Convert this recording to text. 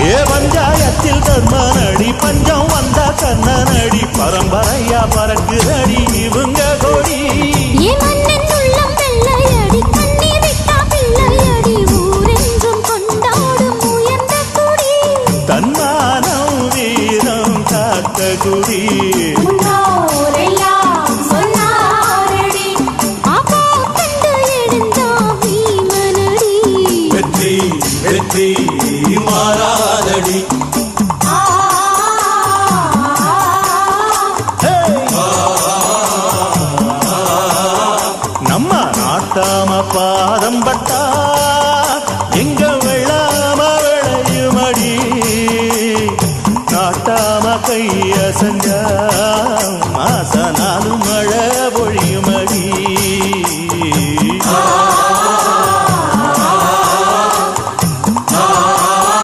ஏ பஞ்சாயத்தில் தர்மனடி பஞ்சம் வந்த கண்ணனடி பரம்பரையா பறக்குதடி இவங்க கொடி தன்மானம் வீரம் காத்த குடி வெற்றி வெற்றி மாறாதடி நம்ம நாட்டாம பாதம் பட்டா எங்க வெள்ளாம விளையுமடி நாட்டாம கைய